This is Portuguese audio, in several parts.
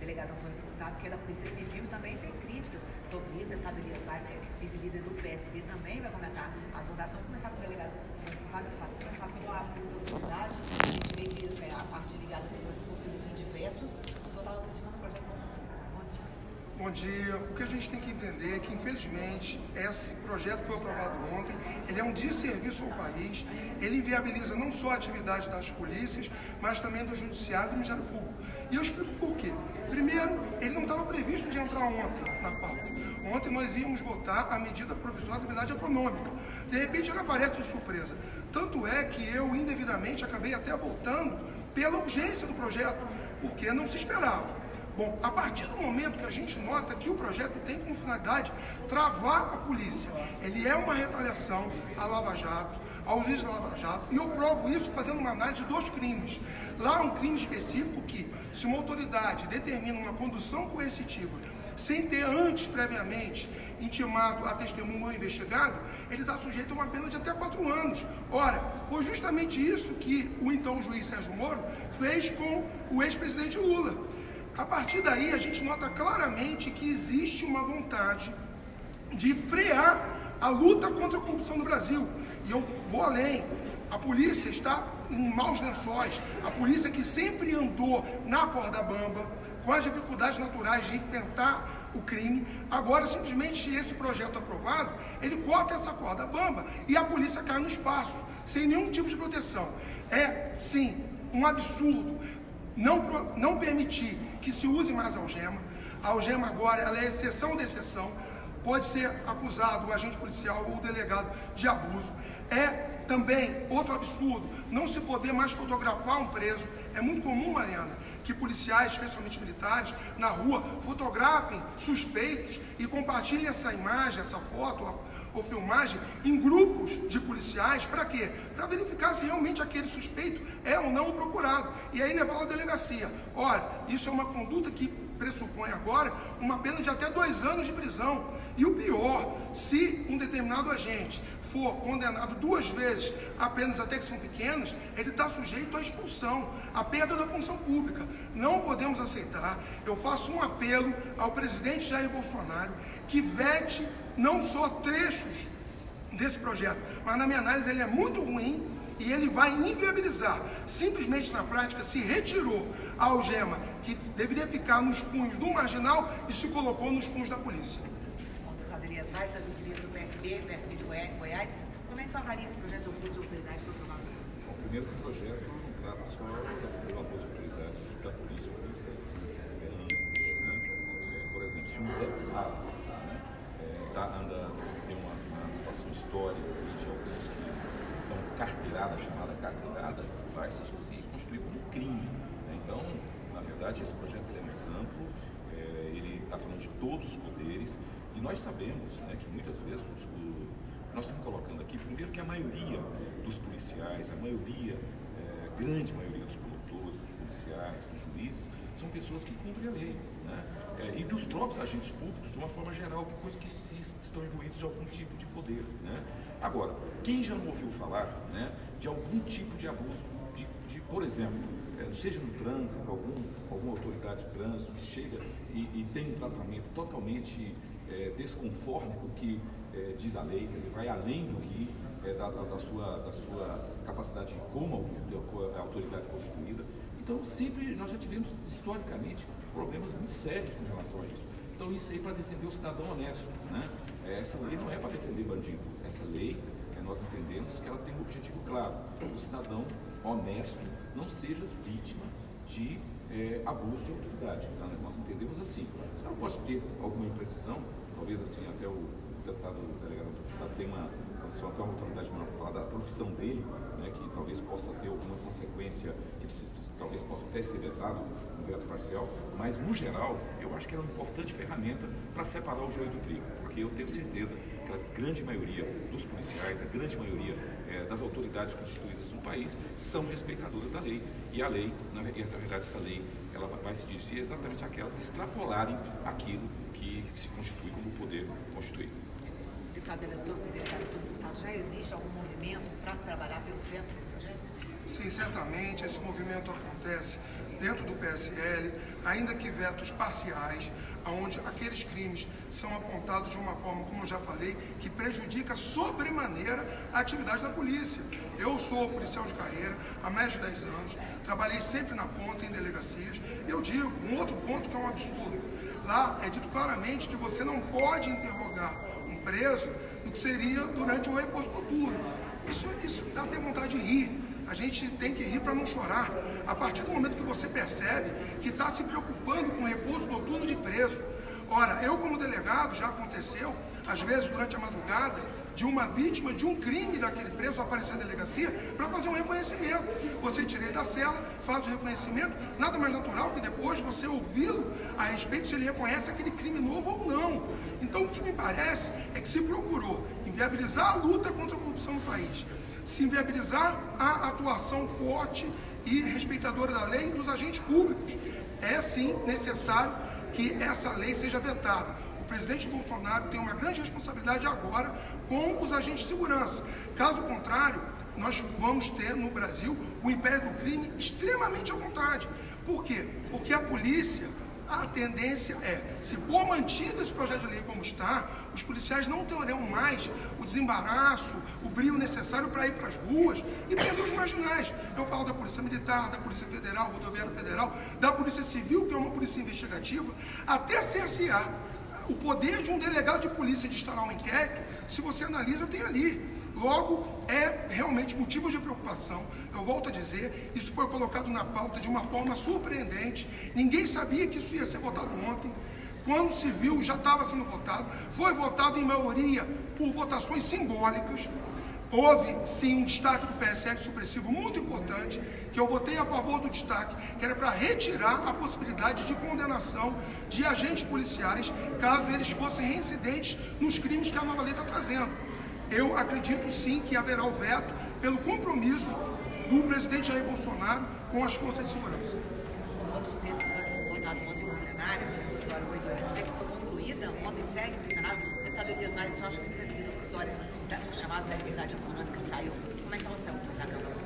delegado Antônio Furtado, que é da Polícia Civil, e também tem críticas sobre isso. O deputado Elias Vaz, que é vice-líder do PSB, também vai comentar as votações. Começar com o delegado Antônio Furtado, para falar que a autoridade, a gente vê que a parte ligada à segurança pública defende vetos, o senhor estava criticando o projeto. Bom dia. O que a gente tem que entender é que, infelizmente, esse projeto que foi aprovado ontem, ele é um desserviço ao país, ele inviabiliza não só a atividade das polícias, mas também do judiciário e do Ministério Público. E eu explico por quê. Primeiro, ele não estava previsto de entrar ontem na pauta. Ontem nós íamos votar a medida provisória de atividade econômica. De repente, ele aparece de surpresa. Tanto é que eu, indevidamente, acabei até votando pela urgência do projeto, porque não se esperava. Bom, a partir do momento que a gente nota que o projeto tem como finalidade travar a polícia, ele é uma retaliação à Lava Jato, aos juízes da Lava Jato, e eu provo isso fazendo uma análise de dois crimes. Lá um crime específico que, se uma autoridade determina uma condução coercitiva, sem ter antes, previamente, intimado a testemunha ou investigado, ele está sujeito a uma pena de até 4 anos. Ora, foi justamente isso que o então juiz Sérgio Moro fez com o ex-presidente Lula. A partir daí, a gente nota claramente que existe uma vontade de frear a luta contra a corrupção no Brasil. E eu vou além. A polícia está em maus lençóis. A polícia que sempre andou na corda bamba, com as dificuldades naturais de enfrentar o crime, agora simplesmente esse projeto aprovado, ele corta essa corda bamba e a polícia cai no espaço, sem nenhum tipo de proteção. É, sim, um absurdo não permitir que se use mais a algema. A algema agora ela é exceção da exceção. Pode ser acusado o agente policial ou o delegado de abuso. É também outro absurdo não se poder mais fotografar um preso. É muito comum, Mariana, que policiais, especialmente militares, na rua, fotografem suspeitos e compartilhem essa imagem, essa foto ou filmagem em grupos de policiais. Para quê? Para verificar se realmente aquele suspeito é ou não procurado. E aí levá-lo à delegacia. Ora, isso é uma conduta que pressupõe agora uma pena de até 2 anos de prisão. E o pior, se um determinado agente for condenado 2 vezes a penas até que são pequenas, ele está sujeito à expulsão, à perda da função pública. Não podemos aceitar. Eu faço um apelo ao presidente Jair Bolsonaro que vete não só trechos desse projeto, mas na minha análise ele é muito ruim e ele vai inviabilizar. Simplesmente na prática se retirou a algema que deveria ficar nos punhos do marginal e se colocou nos punhos da polícia. Bom, deputado Elias Vaz, senhor vice-líder do PSB de Goiás, como é que o senhor avalia esse projeto de abuso de autoridade para aprovar? Bom, primeiro que o projeto não trata só do abuso de autoridade da polícia, por exemplo, se um deputado tem uma situação histórica de alguns, então carteirada, chamada carteirada, vai se constituir como crime. Né? Então, na verdade, esse projeto ele é mais amplo, ele está falando de todos os poderes, e nós sabemos, né, que muitas vezes nós estamos colocando aqui, primeiro que a maioria dos policiais, grande maioria dos promotores, dos policiais, dos juízes, são pessoas que cumprem a lei, né? E dos próprios agentes públicos, de uma forma geral, que estão imbuídos de algum tipo de poder, né? Agora, quem já não ouviu falar, né, de algum tipo de abuso, por exemplo, seja no trânsito, alguma autoridade de trânsito que chega e tem um tratamento totalmente desconforme com o que diz a lei, quer dizer, vai além do que da sua capacidade como a autoridade constituída. Então, sempre nós já tivemos, historicamente, problemas muito sérios com relação a isso. Então, isso aí para defender o cidadão honesto, né? Essa lei não é para defender bandido. Essa lei, nós entendemos que ela tem um objetivo claro. O cidadão honesto não seja vítima de abuso de autoridade. Então, nós entendemos assim. Você não pode ter alguma imprecisão, talvez assim, até o delegado tem uma autoridade maior para falar da profissão dele, né, que talvez possa ter alguma consequência, que talvez possa até ser vetado no veto parcial, mas no geral eu acho que é uma importante ferramenta para separar o joio do trigo, porque eu tenho certeza que a grande maioria dos policiais, a grande maioria das autoridades constituídas no país são respeitadoras da lei, e a lei, na verdade essa lei, ela vai se dirigir exatamente àquelas que extrapolarem aquilo que se constitui como poder constituído. Deputado Furtado, já existe algum movimento para trabalhar pelo veto desse projeto? Sim, certamente esse movimento acontece dentro do PSL, ainda que vetos parciais, onde aqueles crimes são apontados de uma forma, como eu já falei, que prejudica sobremaneira a atividade da polícia. Eu sou policial de carreira há mais de 10 anos, trabalhei sempre na ponta, em delegacias. Eu digo, um outro ponto que é um absurdo, lá é dito claramente que você não pode interrogar um preso no que seria durante um repouso noturno. Isso dá até vontade de rir. A gente tem que rir para não chorar. A partir do momento que você percebe que está se preocupando com o repouso noturno de preso. Ora, eu como delegado, já aconteceu, às vezes durante a madrugada, de uma vítima de um crime daquele preso aparecer na delegacia para fazer um reconhecimento. Você tira ele da cela, faz o reconhecimento, nada mais natural que depois você ouvi-lo a respeito se ele reconhece aquele crime novo ou não. Então o que me parece é que se procurou inviabilizar a luta contra a corrupção no país, se inviabilizar a atuação forte e respeitadora da lei dos agentes públicos. É sim necessário que essa lei seja vetada. O presidente Bolsonaro tem uma grande responsabilidade agora com os agentes de segurança. Caso contrário, nós vamos ter no Brasil o império do crime extremamente à vontade. Por quê? Porque a polícia, a tendência é, se for mantido esse projeto de lei como está, os policiais não terão mais o desembaraço, o brio necessário para ir para as ruas e prender os marginais. Eu falo da Polícia Militar, da Polícia Federal, Rodoviária Federal, da Polícia Civil, que é uma polícia investigativa, até CSA. O poder de um delegado de polícia de instalar um inquérito, se você analisa, tem ali. Logo, é realmente motivo de preocupação. Eu volto a dizer, isso foi colocado na pauta de uma forma surpreendente. Ninguém sabia que isso ia ser votado ontem. Quando se viu, já estava sendo votado. Foi votado em maioria por votações simbólicas. Houve, sim, um destaque do PSL supressivo muito importante, que eu votei a favor do destaque, que era para retirar a possibilidade de condenação de agentes policiais, caso eles fossem reincidentes nos crimes que a nova lei está trazendo. Eu acredito, sim, que haverá o veto pelo compromisso do presidente Jair Bolsonaro com as forças de segurança. Outro texto que foi votado ontem no plenário, de 8 que foi concluída ontem, segue no Senado. O deputado Elias Vaz, eu acho que essa medida provisória do chamado da liberdade econômica saiu. Como é que ela saiu da Câmara?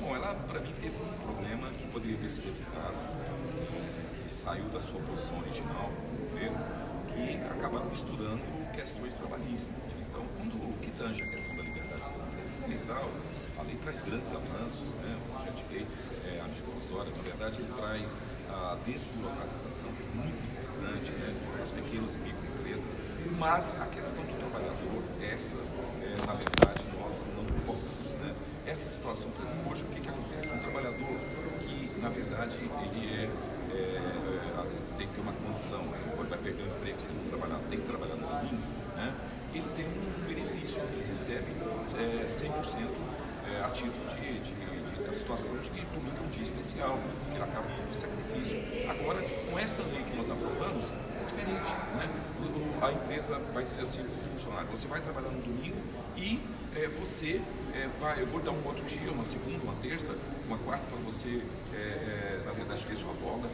Bom, ela, para mim, teve um problema que poderia ter sido evitado, que saiu da sua posição original do governo, que acabaram misturando questões trabalhistas. Então, quando que tange a questão da liberdade econômica é fundamental, a lei traz grandes avanços, né? O projeto de lei, a medida provisória, na verdade, ele traz a desburocratização, que é muito importante, né? As pequenas e microempresas, mas a questão do trabalhador, essa, na verdade, nós não importamos, né? Essa situação, por exemplo, hoje, o que acontece? Um trabalhador que, na verdade, ele às vezes tem que ter uma condição, né? Quando vai perder o emprego, se ele não trabalhar, tem que trabalhar no domingo, né? Ele tem um benefício, ele recebe 100% a título da situação de que domingo é um dia especial, que ele acaba tendo sacrifício. Agora, com essa lei que nós aprovamos, é diferente, né? A empresa vai dizer assim para o funcionário, você vai trabalhar no domingo e eu vou dar um outro dia, uma segunda, uma terça, uma quarta para você, na verdade, ter sua folga.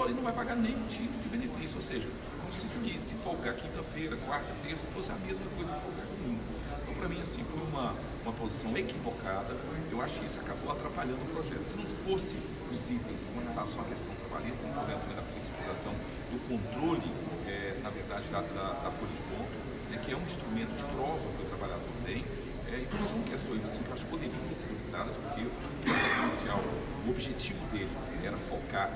Ele não vai pagar nenhum tipo de benefício, ou seja, se folgar quinta-feira, quarta, terça, fosse a mesma coisa que folgar domingo. Então, para mim, assim, foi uma posição equivocada. Eu acho que isso acabou atrapalhando o projeto. Se não fosse os itens com relação à questão trabalhista, incluindo também a flexibilização do controle, na verdade, da folha de ponto, né, que é um instrumento de prova que o trabalhador tem. Então, são questões assim que eu acho que poderiam ter sido evitadas, porque o objetivo dele era focar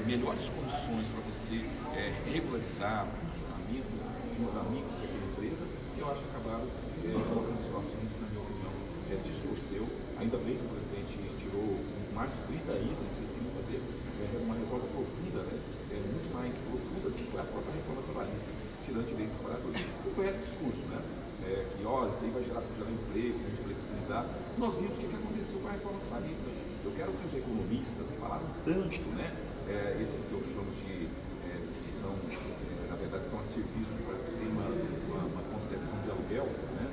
melhores condições para você regularizar o funcionamento de uma pequena empresa, e eu acho que acabaram colocando situações que, na minha opinião, distorceu. Ainda bem que o presidente tirou mais de 30 itens que eles queriam fazer uma reforma profunda, né? Muito mais profunda do que foi a própria reforma trabalhista, tirando direitos dos trabalhadores. E foi aquele discurso, né? Que isso aí vai gerar emprego, se a gente flexibilizar. Nós vimos o que aconteceu com a reforma trabalhista. Eu quero que os economistas que falaram tanto, né, esses que eu chamo de, que são, na verdade, estão a serviço, parece que tem uma concepção de aluguel, né,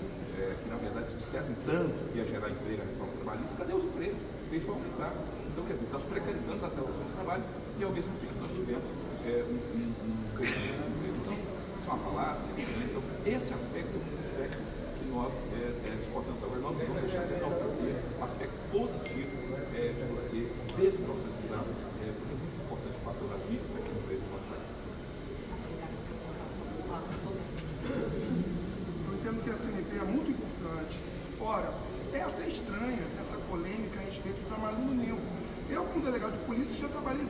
que na verdade disseram tanto que ia gerar emprego a reforma trabalhista. Cadê os empregos? Fez para aumentar. Então, quer dizer, está se precarizando as relações de trabalho e ao mesmo tempo nós tivemos um crescimento de emprego. Então, isso é uma falácia, né? Então, esse aspecto é um aspecto que nós discordamos. Agora, nós não vamos deixar de enaltecer o aspecto positivo de você desburocratizar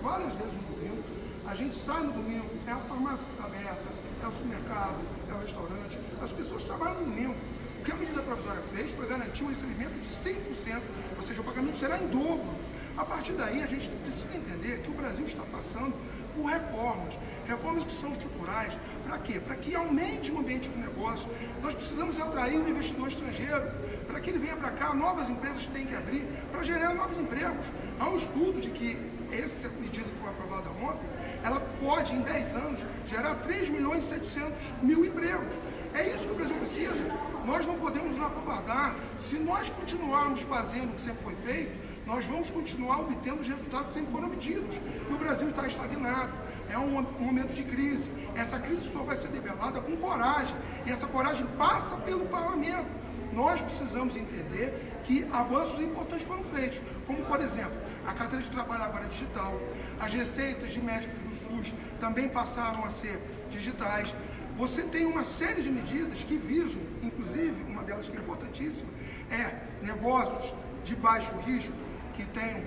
várias vezes no domingo, a gente sai no domingo, é a farmácia que está aberta, é o supermercado, é o restaurante, as pessoas trabalham no domingo. O que a medida provisória fez foi garantir um recebimento de 100%, ou seja, o pagamento será em dobro. A partir daí, a gente precisa entender que o Brasil está passando por reformas que são estruturais. Para quê? Para que aumente o ambiente do negócio. Nós precisamos atrair o investidor estrangeiro. Para que ele venha para cá, novas empresas têm que abrir para gerar novos empregos. Há um estudo de que essa medida que foi aprovada ontem, ela pode, em 10 anos, gerar 3.700.000 empregos. É isso que o Brasil precisa. Nós não podemos nos acovardar. Se nós continuarmos fazendo o que sempre foi feito, nós vamos continuar obtendo os resultados que sempre foram obtidos. E o Brasil está estagnado. É um momento de crise. Essa crise só vai ser debelada com coragem. E essa coragem passa pelo parlamento. Nós precisamos entender que avanços importantes foram feitos. Como, por exemplo, a carteira de trabalho agora é digital. As receitas de médicos do SUS também passaram a ser digitais. Você tem uma série de medidas que visam, inclusive, uma delas que é importantíssima, é negócios de baixo risco, que tenham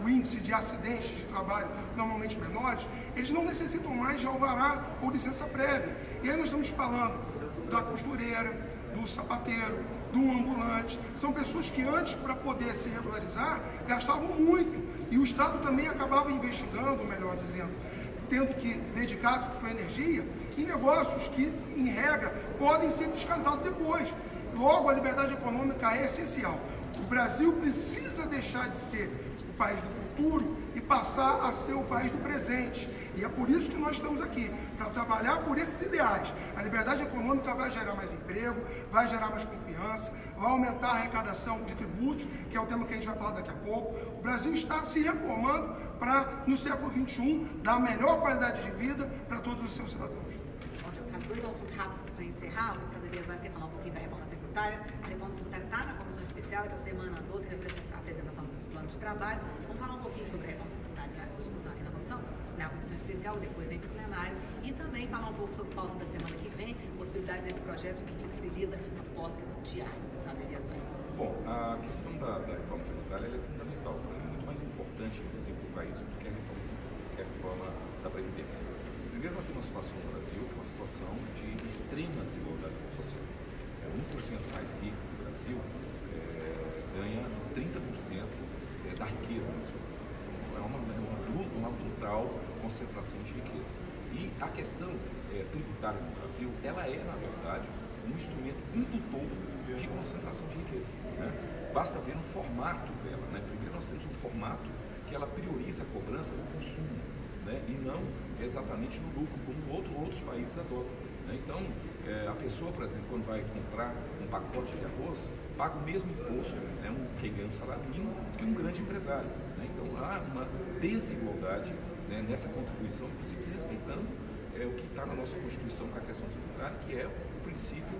o índice de acidentes de trabalho normalmente menores, eles não necessitam mais de alvará ou licença prévia. E aí nós estamos falando da costureira, do sapateiro, do ambulante. São pessoas que antes, para poder se regularizar, gastavam muito. E o Estado também acabava investigando, melhor dizendo, tendo que dedicar sua energia em negócios que, em regra, podem ser fiscalizados depois. Logo, a liberdade econômica é essencial. O Brasil precisa deixar de ser o país do futuro e passar a ser o país do presente. E é por isso que nós estamos aqui, para trabalhar por esses ideais. A liberdade econômica vai gerar mais emprego, vai gerar mais confiança, vai aumentar a arrecadação de tributos, que é o tema que a gente vai falar daqui a pouco. O Brasil está se reformando para, no século XXI, dar a melhor qualidade de vida para todos os seus cidadãos. Dois assuntos rápidos para encerrar. O deputado Elias Vaz quer falar um pouquinho da reforma tributária. A reforma tributária está na comissão especial. Essa semana andou, teve a apresentação do plano de trabalho. Vamos falar um pouquinho sobre a reforma tributária na discussão aqui na comissão especial, depois vem para o plenário. E também falar um pouco sobre o pauta da semana que vem, possibilidade desse projeto que flexibiliza a posse diária. Deputado Elias Vaz. Bom, a questão da reforma tributária é fundamental, é muito mais importante, inclusive, para o país do que a reforma da Previdência. Primeiro, nós temos uma situação no Brasil, uma situação de extrema desigualdade social. 1% mais rico do Brasil ganha 30% da riqueza nacional. Então, é uma brutal concentração de riqueza. E a questão tributária no Brasil, ela é, na verdade, um instrumento indutor de concentração de riqueza. Né? Basta ver no formato dela. Né? Primeiro, nós temos um formato que ela prioriza a cobrança do consumo. Né? E não exatamente no lucro, como outros países adotam. Né? Então, a pessoa, por exemplo, quando vai comprar um pacote de arroz, paga o mesmo imposto, né? Quem ganha um salário mínimo, que um grande empresário. Né? Então, há uma desigualdade, né, nessa contribuição, inclusive respeitando o que está na nossa Constituição com a questão tributária, que é o princípio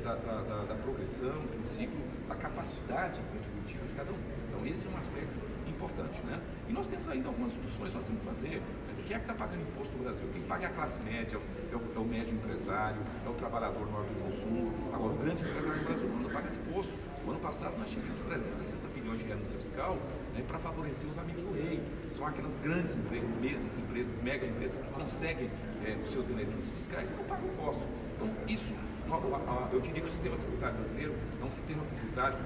da progressão, o princípio da capacidade contributiva de cada um. Então, esse é um aspecto importante, né? E nós temos ainda algumas discussões que nós temos que fazer. Mas quem é que está pagando imposto no Brasil? Quem paga é a classe média, é o médio empresário, é o trabalhador no ordem do consumo. Agora, o grande empresário do Brasil não paga imposto. O ano passado nós tivemos 360 bilhões de renúncia fiscal, né, para favorecer os amigos do rei. São aquelas grandes empresas, mega empresas que conseguem os seus benefícios fiscais e não pagam imposto. Então, isso, eu diria que o sistema tributário brasileiro é um sistema tributário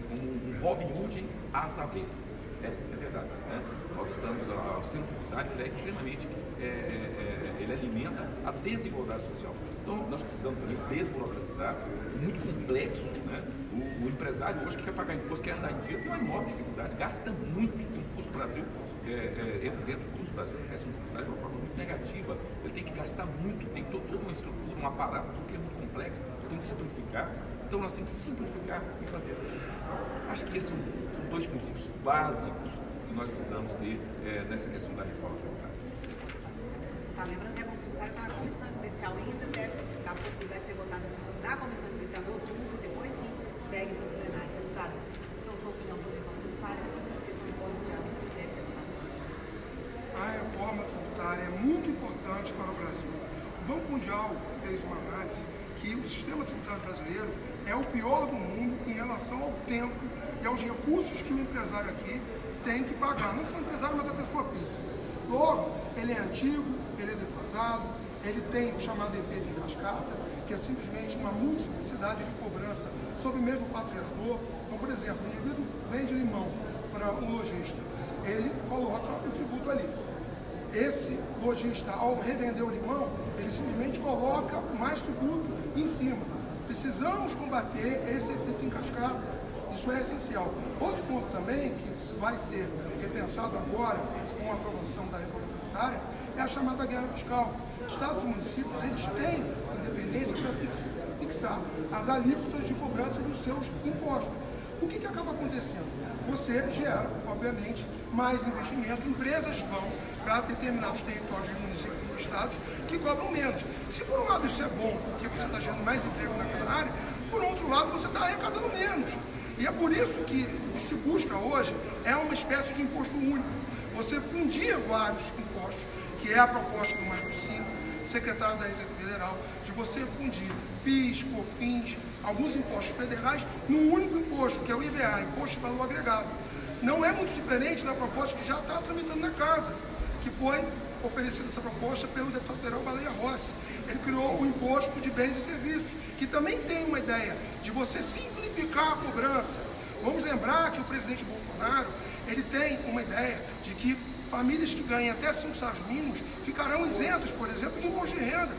como um Robin Hood às avessas. Essa é a verdade. Né? Nós estamos, o sistema tributário ele é extremamente, ele alimenta a desigualdade social. Então, nós precisamos também desburocratizar, muito complexo. Né? O empresário hoje que quer pagar imposto, quer andar em dia, tem uma enorme dificuldade, gasta muito. O custo do Brasil, entra dentro do custo do Brasil, a questão tributária de uma forma muito negativa. Ele tem que gastar muito, tem toda uma estrutura, um aparato, tudo que é muito complexo, tem que simplificar. Então, nós temos que simplificar e fazer justiça fiscal. Acho que esses são dois princípios básicos que nós precisamos ter nessa questão da reforma tributária. Tá, lembrando que a reforma tributária está na comissão especial ainda, deve dar a possibilidade de ser votada na comissão especial em outubro, depois sim segue para o plenário. Deputado, sua opinião sobre a reforma tributária, a questão do posse diária que deve ser votada. A reforma tributária é muito importante para o Brasil. O Banco Mundial fez uma análise que o sistema tributário brasileiro é o pior do mundo em relação ao tempo e aos recursos que o empresário aqui tem que pagar. Não só o empresário, mas a pessoa física. ele é antigo, ele é defasado, ele tem o chamado efeito em cascata, que é simplesmente uma multiplicidade de cobrança sobre o mesmo fato gerador. Então, por exemplo, o indivíduo vende limão para um lojista, ele coloca o tributo ali. Esse lojista, ao revender o limão, ele simplesmente coloca mais tributo em cima. Precisamos combater esse efeito em cascata, isso é essencial. Outro ponto também, que vai ser repensado agora com a aprovação da reforma tributária, é a chamada guerra fiscal. Estados e municípios, eles têm independência para fixar as alíquotas de cobrança dos seus impostos. O que acaba acontecendo? Você gera, obviamente, mais investimento, empresas vão para determinados territórios dos municípios e dos estados que cobram menos. Se por um lado isso é bom, porque você está gerando mais emprego naquela área, por outro lado você está arrecadando menos. E é por isso que o que se busca hoje é uma espécie de imposto único. Você fundir vários impostos, que é a proposta do Marco 5, secretário da Receita Federal, de você fundir PIS, COFINS, alguns impostos federais, num único imposto, que é o IVA, Imposto de Valor Agregado. Não é muito diferente da proposta que já está tramitando na casa, que foi oferecida essa proposta pelo deputado federal Baleia Rossi. Ele criou o imposto de bens e serviços, que também tem uma ideia de você simplificar a cobrança. Vamos lembrar que o presidente Bolsonaro, ele tem uma ideia de que famílias que ganham até 5 salários mínimos ficarão isentas, por exemplo, de imposto de renda.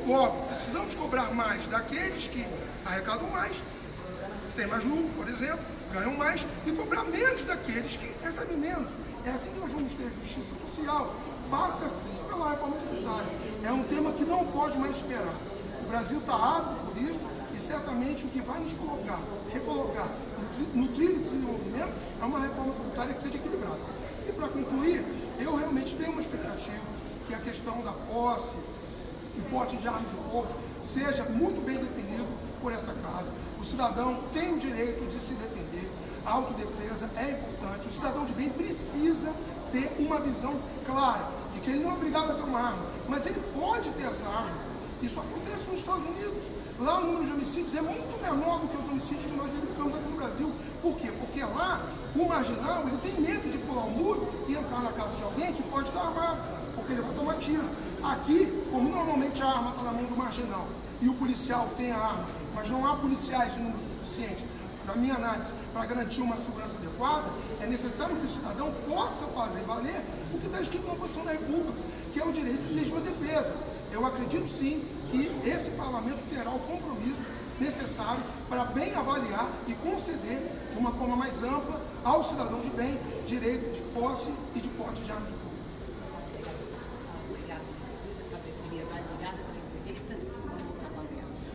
Logo, precisamos cobrar mais daqueles que arrecadam mais, têm mais lucro, por exemplo, ganham mais, e cobrar menos daqueles que recebem menos. É assim que nós vamos ter justiça social. Passa sim pela reforma tributária. É um tema que não pode mais esperar. O Brasil está ávido por isso e certamente o que vai nos recolocar no trilho de desenvolvimento é uma reforma tributária que seja equilibrada. E para concluir, eu realmente tenho uma expectativa que a questão da posse e porte de arma de fogo seja muito bem definido por essa casa. O cidadão tem o direito de se defender, a autodefesa é importante, o cidadão de bem precisa ter uma visão clara de que ele não é obrigado a ter uma arma, mas ele pode ter essa arma. Isso acontece nos Estados Unidos. Lá o número de homicídios é muito menor do que os homicídios que nós verificamos aqui no Brasil. Por quê? Porque lá o marginal ele tem medo de pular o muro e entrar na casa de alguém que pode estar armado, porque ele vai tomar tiro. Aqui, como normalmente a arma está na mão do marginal e o policial tem a arma, mas não há policiais em número suficiente, na minha análise, para garantir uma segurança adequada, é necessário que o cidadão possa fazer valer o que está escrito na Constituição da República, que é o direito de legítima defesa. Eu acredito sim que esse parlamento terá o compromisso necessário para bem avaliar e conceder de uma forma mais ampla ao cidadão de bem direito de posse e de porte de arma de fogo.